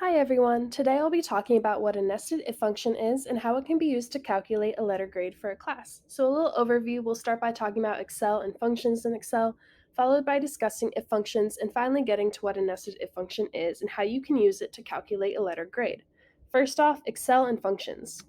Hi everyone, today I'll be talking about what a nested if function is and how it can be used to calculate a letter grade for a class. So a little overview, we'll start by talking about Excel and functions in Excel, followed by discussing if functions, and finally getting to what a nested if function is and how you can use it to calculate a letter grade. First off, Excel and functions.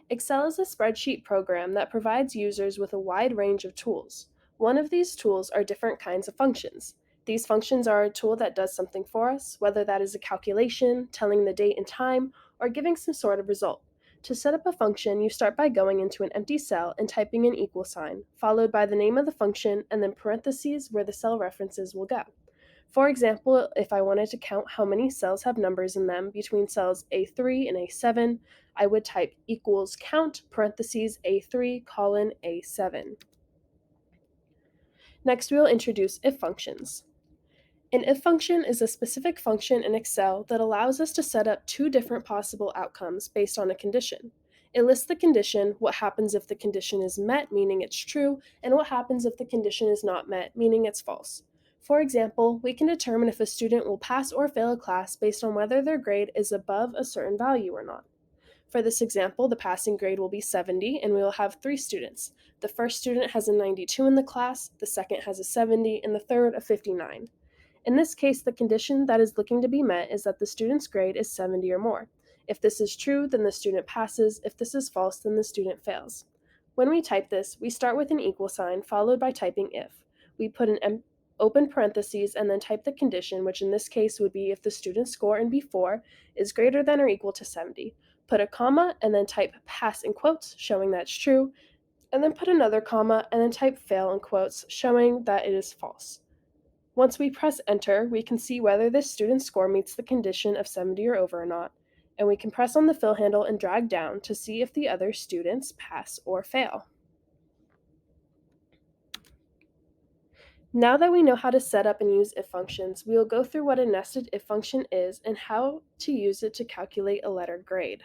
Excel is a spreadsheet program that provides users with a wide range of tools. One of these tools are different kinds of functions. These functions are a tool that does something for us, whether that is a calculation, telling the date and time, or giving some sort of result. To set up a function, you start by going into an empty cell and typing an equal sign, followed by the name of the function and then parentheses where the cell references will go. For example, if I wanted to count how many cells have numbers in them between cells A3 and A7, I would type equals count parentheses A3 colon A7. Next, we will introduce if functions. An if function is a specific function in Excel that allows us to set up two different possible outcomes based on a condition. It lists the condition, what happens if the condition is met, meaning it's true, and what happens if the condition is not met, meaning it's false. For example, we can determine if a student will pass or fail a class based on whether their grade is above a certain value or not. For this example, the passing grade will be 70, and we will have three students. The first student has a 92 in the class, the second has a 70, and the third a 59. In this case, the condition that is looking to be met is that the student's grade is 70 or more. If this is true, then the student passes. If this is false, then the student fails. When we type this, we start with an equal sign followed by typing if. We put an open parentheses and then type the condition, which in this case would be if the student's score in B4 is greater than or equal to 70. Put a comma and then type pass in quotes, showing that's true, and then put another comma and then type fail in quotes, showing that it is false. Once we press enter, we can see whether this student's score meets the condition of 70 or over or not, and we can press on the fill handle and drag down to see if the other students pass or fail. Now that we know how to set up and use if functions, we will go through what a nested if function is and how to use it to calculate a letter grade.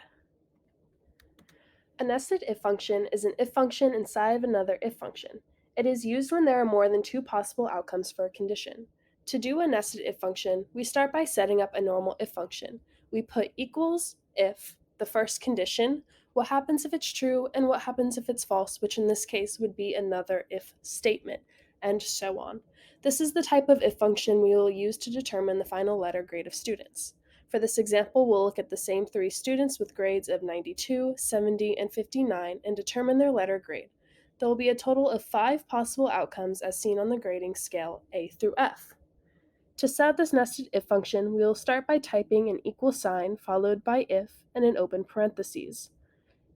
A nested if function is an if function inside of another if function. It is used when there are more than two possible outcomes for a condition. To do a nested if function, we start by setting up a normal if function. We put equals if the first condition, what happens if it's true, and what happens if it's false, which in this case would be another if statement, and so on. This is the type of if function we will use to determine the final letter grade of students. For this example, we'll look at the same three students with grades of 92, 70, and 59 and determine their letter grade. There will be a total of 5 possible outcomes as seen on the grading scale A through F. To set up this nested if function, we will start by typing an equal sign followed by if and an open parentheses.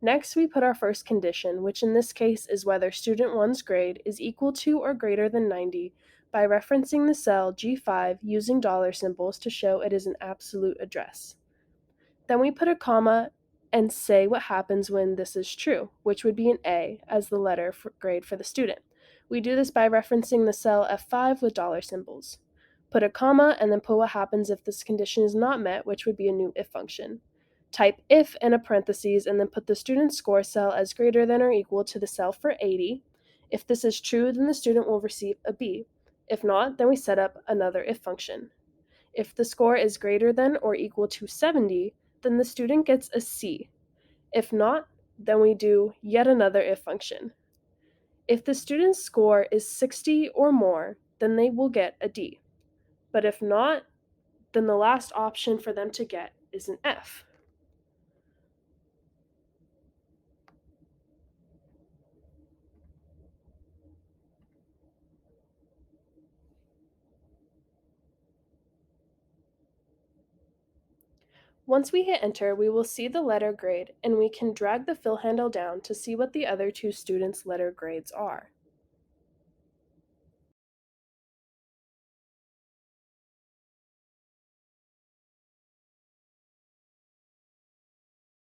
Next, we put our first condition, which in this case is whether student 1's grade is equal to or greater than 90 by referencing the cell G5 using dollar symbols to show it is an absolute address. Then we put a comma and say what happens when this is true, which would be an A as the letter grade for the student. We do this by referencing the cell F5 with dollar symbols. Put a comma and then put what happens if this condition is not met, which would be a new if function. Type if in a parentheses and then put the student's score cell as greater than or equal to the cell for 80. If this is true, then the student will receive a B. If not, then we set up another if function. If the score is greater than or equal to 70, then the student gets a C. If not, then we do yet another if function. If the student's score is 60 or more, then they will get a D. But if not, then the last option for them to get is an F. Once we hit enter, we will see the letter grade, and we can drag the fill handle down to see what the other two students' letter grades are.